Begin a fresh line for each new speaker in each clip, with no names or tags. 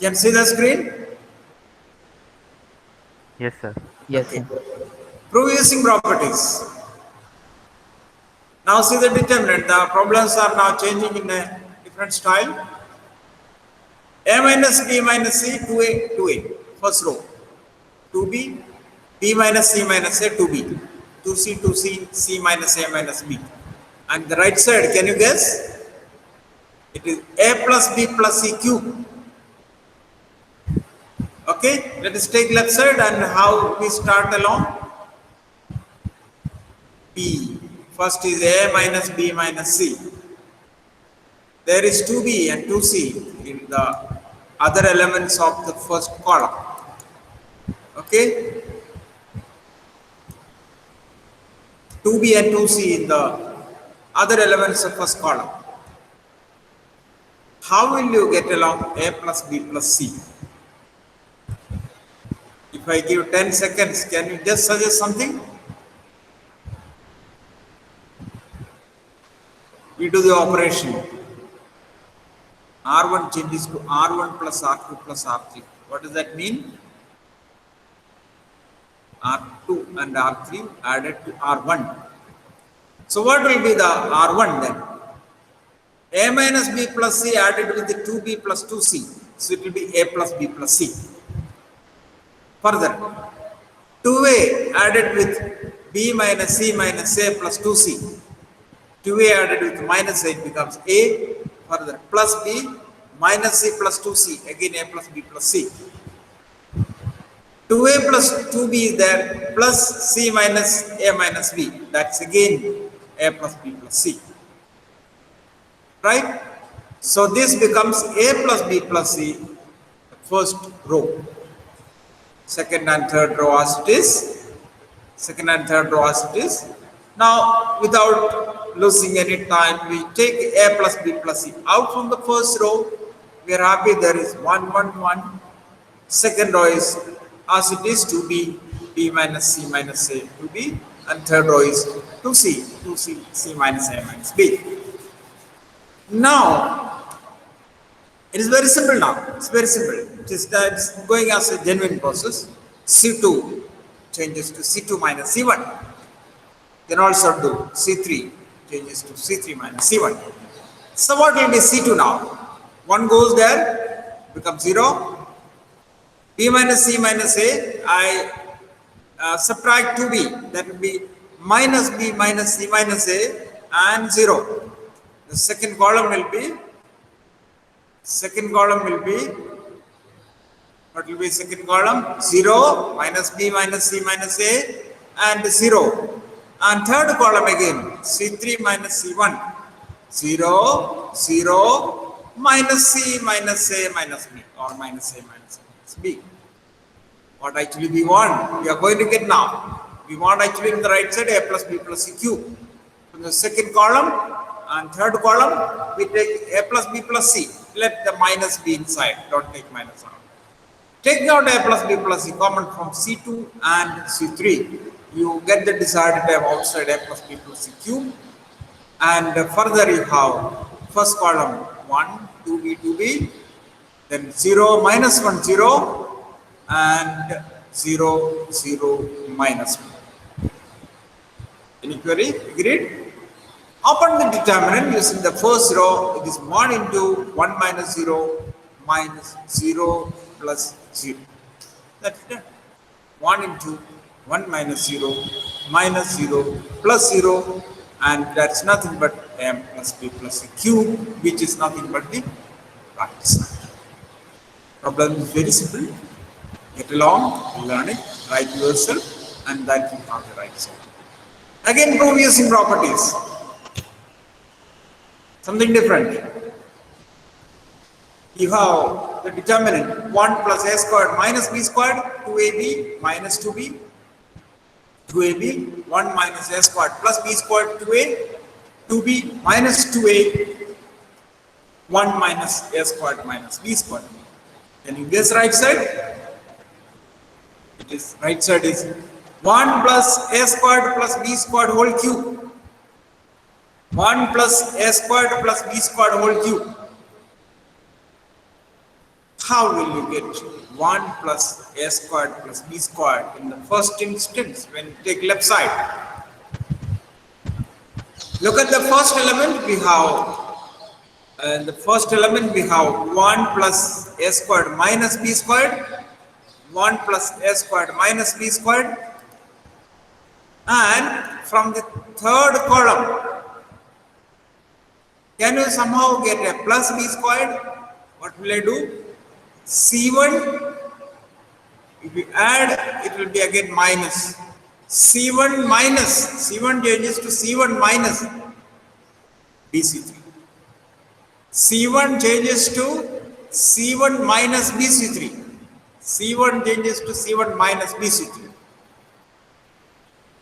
Can see the screen?
Yes, sir.
Yes,
Okay.
sir.
Prove using properties. Now see the determinant. The problems are now changing in a different style. A minus B minus C, 2A, 2A. First row. 2B, B minus C minus A, 2B. 2C, 2C, C minus A minus B. And the right side, can you guess? It is A plus B plus C cube. Okay, let us take left side and how we start along. B. First is A minus B minus C. There is 2B and 2C in the other elements of the first column. Okay, 2B and 2C in the other elements of first column. How will you get along A plus B plus C? If I give 10 seconds, can you just suggest something? We do the operation. R1 changes to R1 plus R2 plus R3. What does that mean? R2 and R3 added to R1. So what will be the R1 then? A minus B plus C added with the 2B plus 2C. So it will be A plus B plus C. Further, 2A added with B minus C minus A plus 2C. 2A added with minus A, it becomes A. Further, plus B minus C plus 2C. Again A plus B plus C. 2A plus 2B is there, plus C minus A minus B. That's again A plus B plus C. Right? So this becomes A plus B plus C, the first row. Second and third row as it is. Second and third row as it is. Now, without losing any time, we take A plus B plus C out from the first row. We are happy there is 1, 1, 1. Second row is as it is 2B, B minus C minus A, 2B. And third row is 2C, 2C, C minus A minus B. Now, it is very simple now. It's very simple. It's going as a genuine process. C2 changes to C2 minus C1. Then also do C3 changes to C3 minus C1. So what will be C2 now? 1 goes there, becomes 0. B minus C minus A, I subtract 2B. That will be minus B minus C minus A and 0. The second column will be, what will be second column? 0 minus B minus C minus A and 0. And third column again, C3 minus C1, 0, 0, minus C minus A minus B, or minus A minus B. What actually we want, we are going to get now. We want actually in the right side A plus B plus C cube. From the second column and third column, we take A plus B plus C. Let the minus be inside, don't take minus out. Take out A plus B plus C common from C2 and C3. You get the desired term outside A plus B plus C cube. And further you have first column 1, 2B, 2B. Then 0, minus 1, 0. And 0, 0, minus 1. Any query? Agreed? Open the determinant using the first row. It is 1 into 1 minus 0 minus 0 plus 0. That's it. 1 into 1 minus 0 minus 0 plus 0, and that's nothing but M plus B plus C cube, which is nothing but the right side. Problem is very simple. Get along, learn it, write yourself, and then you have the right side. Again, prove using properties. Something different. You have the determinant 1 plus A squared minus B squared, 2AB minus 2B, 2AB, 1 minus A squared plus B squared, 2A, 2B minus 2A, 1 minus A squared minus B squared. Can you guess right side? It is right side is 1 plus A squared plus B squared whole cube. 1 plus A squared plus B squared whole cube. how will you get 1 plus a squared plus b squared in the first instance when you take left side? Look at the first element. We have the first element we have 1 plus a squared minus b squared, 1 plus a squared minus b squared, and from the third column, can you somehow get a plus b squared? What will I do? C1, if you add, it will be again minus. C1 minus, C1 changes to C1 minus BC3. C1 changes to C1 minus BC3. C1 changes to C1 minus BC3.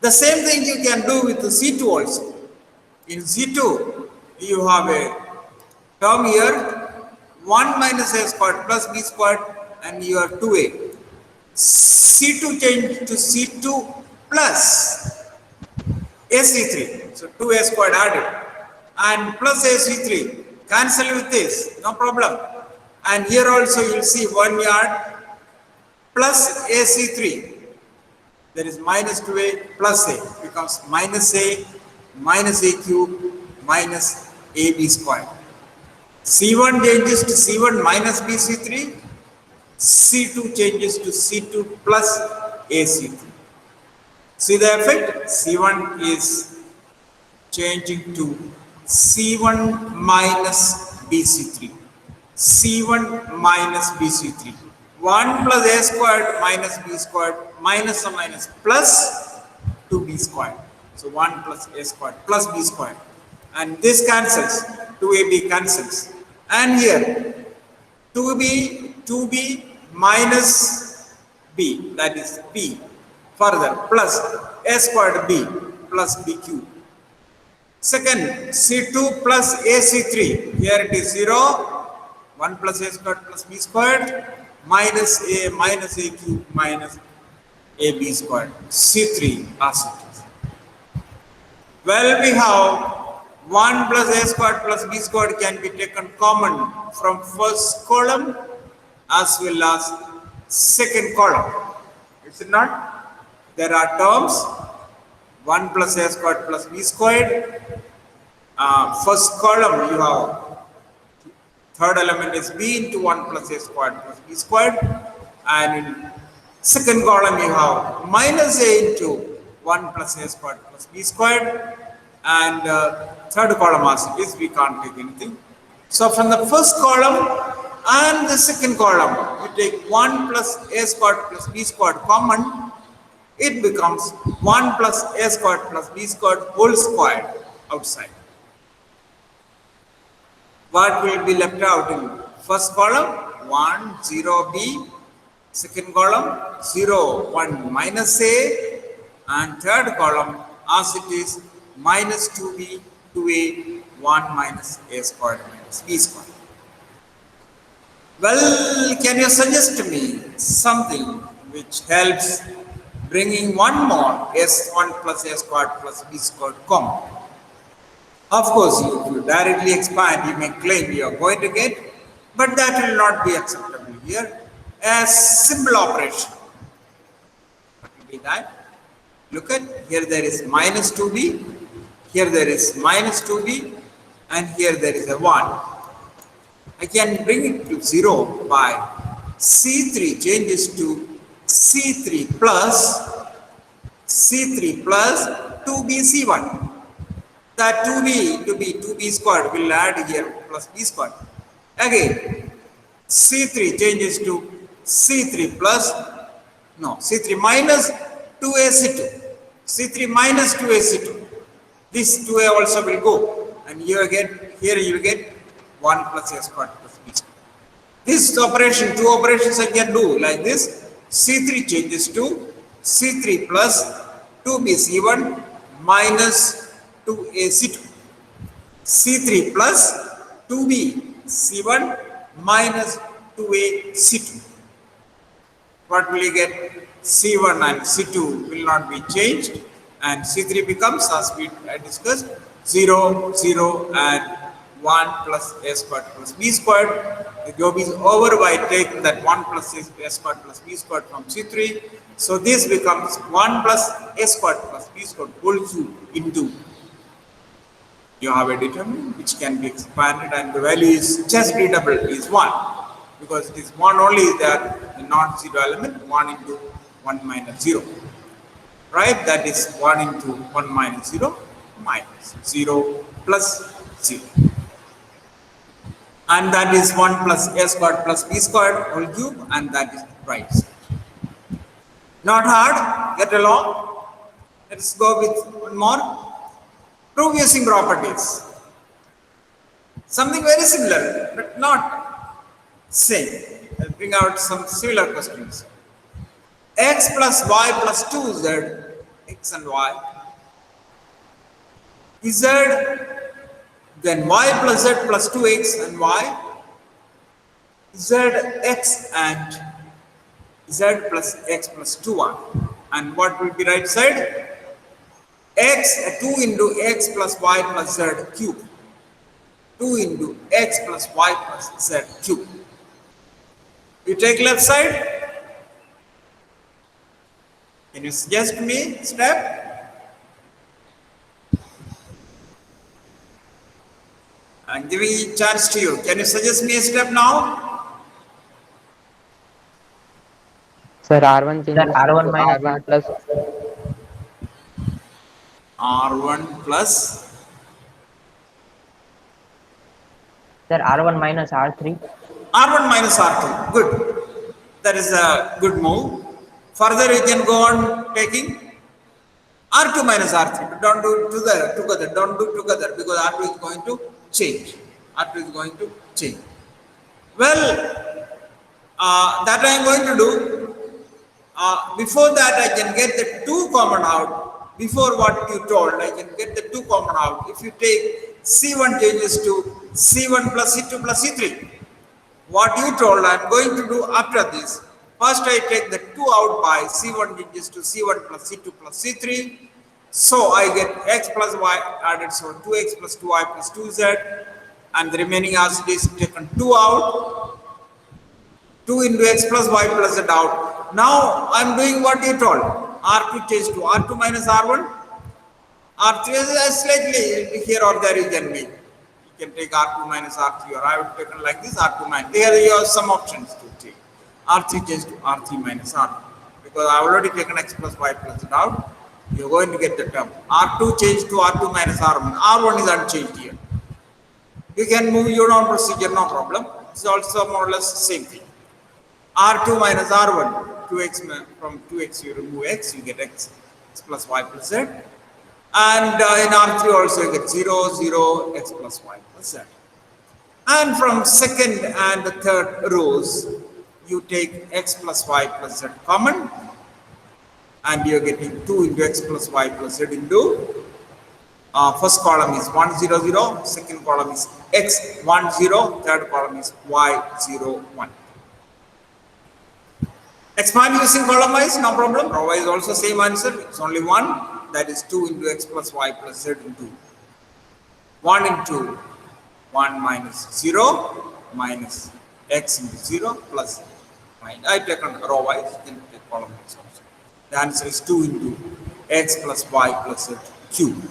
The same thing you can do with the C2 also. In C2, you have a term here, 1 minus a squared plus b squared, and you are 2a. C2 change to C2 plus AC3. So 2a squared added. And plus AC3. Cancel with this, no problem. And here also you will see 1 yard plus AC3. There is minus 2a plus a, becomes minus a cube minus ab squared. C1 changes to C1 minus BC3, C2 changes to C2 plus AC3. See the effect? C1 is changing to C1 minus BC3. C1 minus BC3. 1 plus a squared minus b squared minus a minus plus 2b squared. So 1 plus a squared plus b squared. And this cancels. 2ab cancels. And here 2b minus b, that is b. Further plus a squared b plus b cube. Second, C2 plus AC3. Here it is 0. 1 plus a squared plus b squared minus a cube minus ab squared. C3 as it is. Well, we have 1 plus a squared plus b squared can be taken common from first column as well as second column. Is it not? There are terms 1 plus a squared plus b squared. First column you have third element is b into 1 plus a squared plus b squared, and in second column you have minus a into 1 plus a squared plus b squared, and third column as it is, we can't take anything. So from the first column and the second column, you take 1 plus a squared plus b squared common, it becomes 1 plus a squared plus b squared whole squared outside. What will be left out in first column? 1, 0, b. Second column, 0, 1 minus a. And third column, as it is, minus 2b, 2a, 1 minus a squared minus b squared. Well, can you suggest to me something which helps bringing one more s1 plus a squared plus b squared common? Of course, if you directly expand, you may claim you are going to get, but that will not be acceptable here. A simple operation. What will be that? Look at here, there is minus 2b, here there is minus 2b, and here there is a 1. I can bring it to 0 by C3 changes to C3 plus 2bc1. That 2b to be 2b squared will add here plus b squared. Again, C3 changes to C3 plus, no, C3 minus 2ac2. C3 minus 2ac2. This 2a also will go. And here you will get 1 plus a squared plus b squared. This operation, two operations I can do like this. C3 changes to C3 plus 2bc1 minus 2ac2. C3 plus 2bc1 minus 2ac2. What will you get? C1 and C2 will not be changed, and C3 becomes, as we discussed, 0, 0 and 1 plus a squared plus b squared. The job is over by taking that 1 plus a squared plus b squared from C3. So this becomes 1 plus a squared plus b squared whole cube into, you have a determinant which can be expanded, and the value is just readable is 1, because it is 1 only is there, the non-zero element, 1 into 1 minus 0. Right? That is 1 into 1 minus 0 minus 0 plus 0. And that is 1 plus a squared plus b squared whole cube, and that is right side. Not hard, get along. Let's go with one more. Prove using properties. Something very similar, but not same. I'll bring out some similar questions. X plus y plus 2z, x and y. Z, then y plus z plus 2x and y. Z, x and z plus x plus 2y. And what will be right side? X, 2 into x plus y plus z cube. 2 into x plus y plus z cube. You take left side. Can you suggest me step? I'm giving a chance to you. Can you suggest me a step now?
Sir, R1 changes
R1 minus
R1 plus
R1 plus.
Sir, R1 minus R3.
R1 minus R2. Good. That is a good move. Further, you can go on taking R2 minus R3. But don't do together. Don't do together, because R2 is going to change. R2 is going to change. Well, that I am going to do. Before that, I can get the 2 common out. Before what you told, I can get the 2 common out. If you take C1 changes to C1 plus C2 plus C3. What you told, I am going to do after this. First, I take the 2 out by C1 changes to C1 plus C2 plus C3. So I get x plus y added, so 2x plus 2y plus 2z. And the remaining as it is taken 2 out. 2 into x plus y plus z out. Now I am doing what you told. R2 change to R2 minus R1. R3 is slightly here or there you can make. You can take R2 minus R3, or I would take it like this, R2 minus. There you have some options to take. R3 change to R3 minus R1. Because I have already taken x plus y plus z out. You are going to get the term. R2 change to R2 minus R1. R1 is unchanged here. You can move your own procedure, no problem. It's also more or less the same thing. R2 minus R1. 2x from 2x you remove x, you get x plus y plus z. And in R3 also you get 0, 0, x plus y plus z. And from second and the third rows, you take x plus y plus z common, and you're getting 2 into x plus y plus z into first column is 1, 0, 0, second column is x 1, 0, third column is y 0, 1. Expand using column wise, no problem. Row wise also same answer. It's only 1. That is 2 into x plus y plus z into 1 into 1 minus 0 minus x into 0 plus minus. I take on row wise, then take column wise also. The answer is 2 into x plus y plus z cube.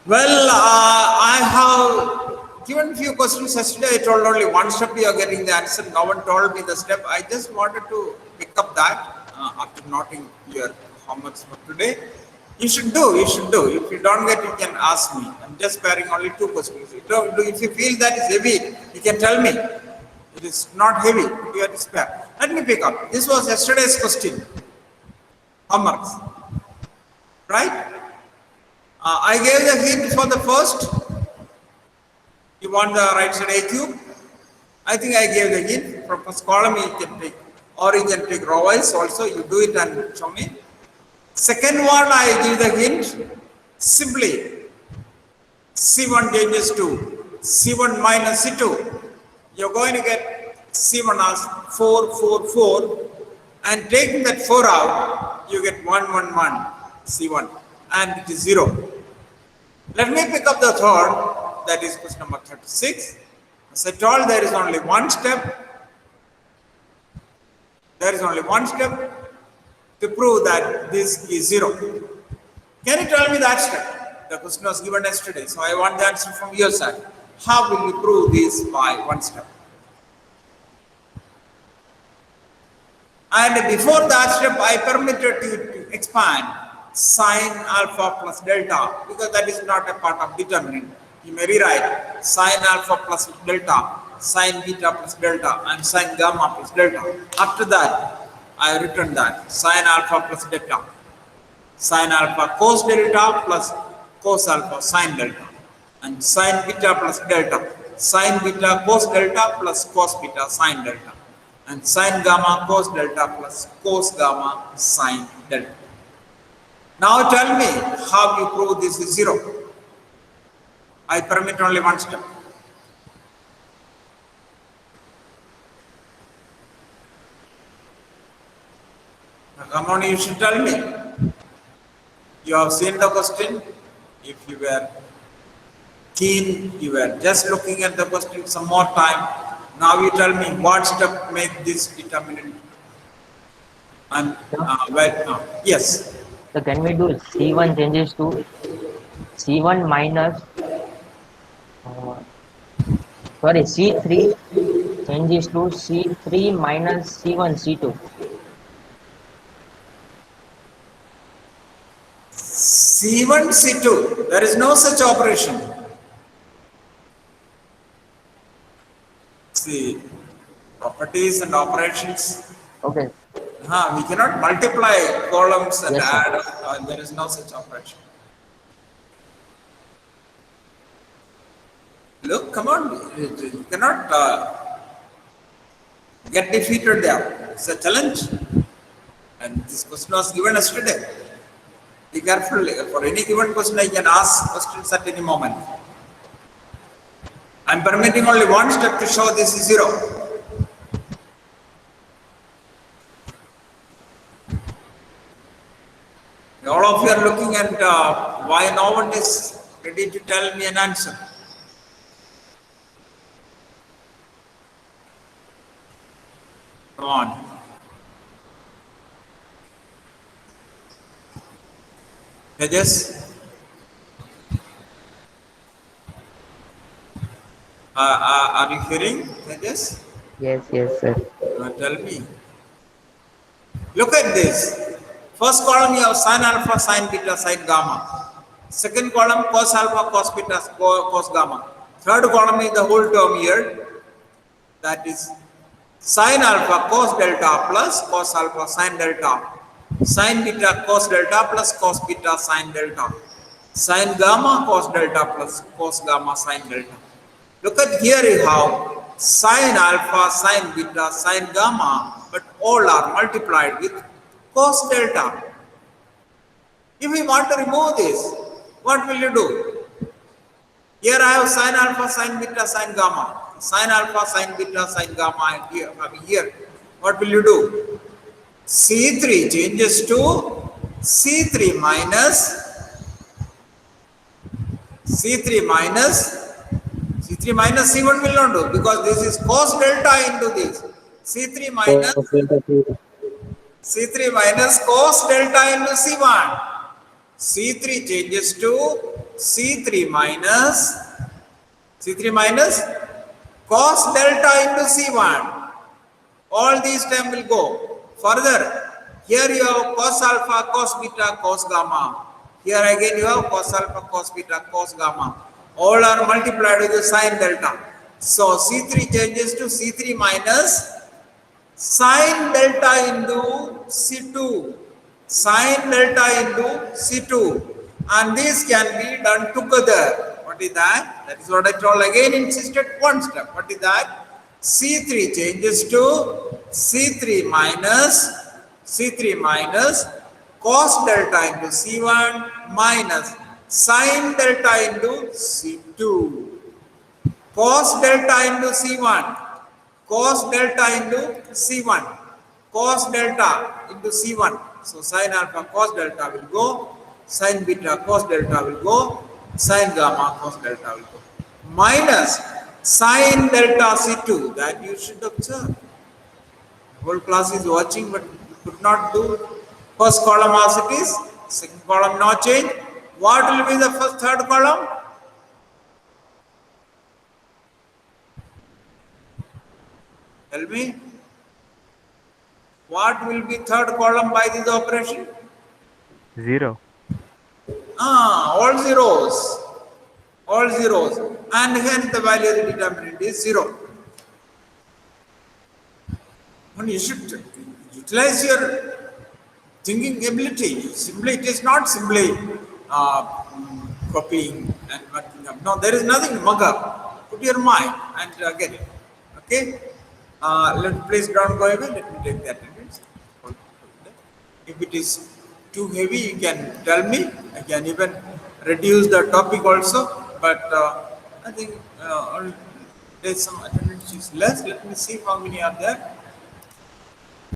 Well, I have given few questions yesterday. I told only one step you are getting the answer. No one told me the step. I just wanted to pick up that after noting your homework for today. You should do. If you don't get, you can ask me. I'm just sparing only 2 questions. If you feel that is heavy, you can tell me. It is not heavy. You have to spare. Let me pick up. This was yesterday's question. Homeworks. Right? I gave the hint for the first. You want the right side a cube? I think I gave the hint. From first column you can take, or you can take row wise also. You do it and show me. Second one I give the hint. Simply C1 changes to C1 minus C2. You're going to get C1 as 4, 4, 4. And taking that 4 out, you get 1, 1, 1 C1. And it is 0. Let me pick up the third. that is question number 36. As I told, there is only one step. There is only one step to prove that this is 0. Can you tell me that step? The question was given yesterday, so I want the answer from your side. How will you prove this by one step? And before that step, I permitted you to expand sine alpha plus delta, because that is not a part of determinant. You may rewrite sine alpha plus delta, sine beta plus delta, and sine gamma plus delta. After that, I have written that sine alpha plus delta, sine alpha cos delta plus cos alpha sine delta, and sine beta plus delta, sine beta cos delta plus cos beta sine delta, and sine gamma cos delta plus cos gamma sine delta. Now tell me how you prove this is 0. I permit only one step. Now come on, you should tell me. You have seen the question. If you were keen, you were just looking at the question some more time. Now you tell me what step make this determinant. And yes.
So can we do C1 changes to C1 minus C3 changes to C3 minus C1 C2.
C1 C2, there is no such operation. See, properties and operations.
Okay.
We cannot multiply columns and
Yes,
add. There is no such operation. Look, come on, you cannot get defeated there. It's a challenge. And this question was given yesterday. Be careful. For any given question, I can ask questions at any moment. I am permitting only one step to show this is 0. All of you are looking at why no one is ready to tell me an answer. Come on. Tejas? Are you hearing, Tejas?
Yes, sir.
Tell me. Look at this. First column you have sin alpha, sin beta, sin gamma. Second column cos alpha, cos beta, cos gamma. Third column is the whole term here. That is sin alpha cos delta plus cos alpha sin delta. Sin beta cos delta plus cos beta sin delta. Sin gamma cos delta plus cos gamma sin delta. Look at here you have sin alpha, sin beta, sin gamma, but all are multiplied with cos delta. If we want to remove this, what will you do? Here I have sin alpha, sin beta, sin gamma. Sin alpha, sin beta, sin gamma here. What will you do? C3 changes to C3 minus C1 will not do, because this is cos delta into this. C3 minus cos delta into C1. C3 changes to C3 minus cos delta into C1. All these terms will go. Further, here you have cos alpha, cos beta, cos gamma. Here again you have cos alpha, cos beta, cos gamma. All are multiplied with the sin delta. So C3 changes to C3 minus sin delta into C2. Sin delta into C2. And this can be done together. What is that? That is what I told again, insisted one step. What is that? C3 changes to C3 minus cos delta into C1 minus sin delta into C2. Cos delta into C1. Cos delta into C1. Cos delta into C1. So sin alpha cos delta will go. Sin beta cos delta will go. Sin gamma cos delta will go. minus sine delta C2, that you should observe. Whole class is watching, but you could not do. First column as it is, second column no change. What will be the first, third column? Tell me. What will be third column by this operation?
0.
All zeros. All zeros. And hence the value of the determinant is 0. And you should utilize your thinking ability. Simply, it is not simply copying and mucking up. No, there is nothing to mug up. Put your mind and get it. Okay? Please don't go away. Let me take that. If it is too heavy, you can tell me. I can even reduce the topic also. But I think there's some attendance is less. Let me see how many are there.